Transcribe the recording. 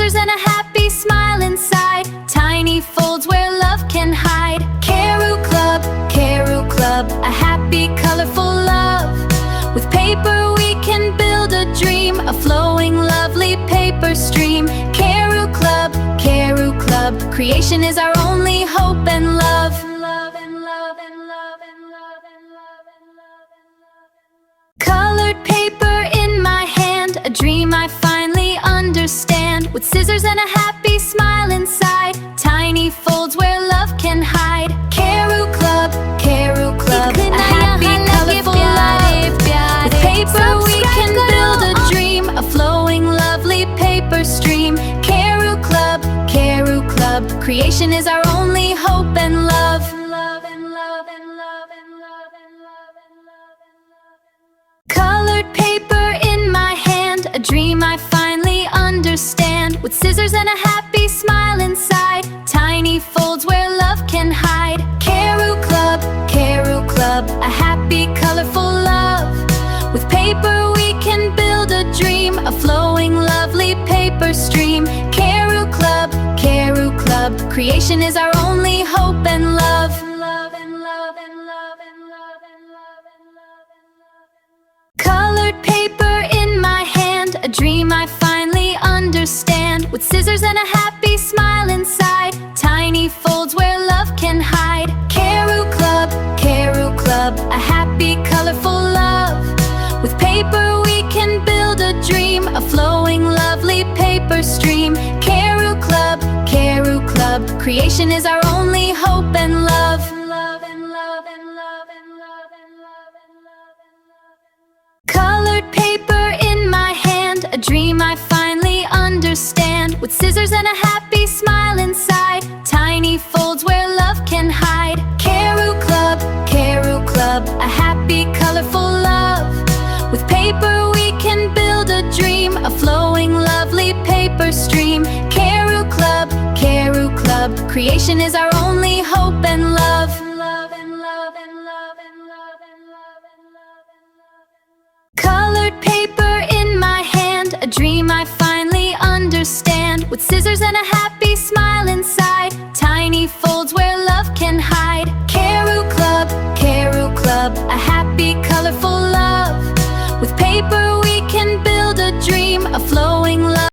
scissors and a happy smile inside. Tiny folds where love can hide. Caru Club, a happy, colorful love. With paper we can build a dream, a flowing, lovely paper stream. Caru Club, creation is our only hope and love. Colored paper in my hand, a dream I finally understand. With scissors and a happy smile inside. Tiny folds where love can hide. Caru Club, a happy, colorful love. With paper we can build a dream, a flowing, lovely paper stream. Caru Club, creation is our only hope and love. Colored paper in my hand, a dream I finally understand. With scissors and a happy smile inside. Tiny folds where love can hide. Caru Club, a happy, colorful love. With paper we can build a dream, a flowing, lovely paper stream. Caru Club, creation is our only hope and love. Colored paper in my hand, a dream I finally understand. With scissors and a happy smile inside. Tiny folds where love can hide. Caru Club, a happy, colorful love. With paper we can build a dream, a flowing, lovely paper stream. Caru Club, creation is our only hope and love. Colored paper in my hand, a dream I finally understand. With scissors and a happy smile inside. Tiny folds where love can hide. Caru Club, a happy, colorful love. With paper we can build a dream, a flowing, lovely paper stream. Caru Club, creation is our only hope and love. Colored paper in my hand, a dream I finally understand. With scissors and a happy smile inside.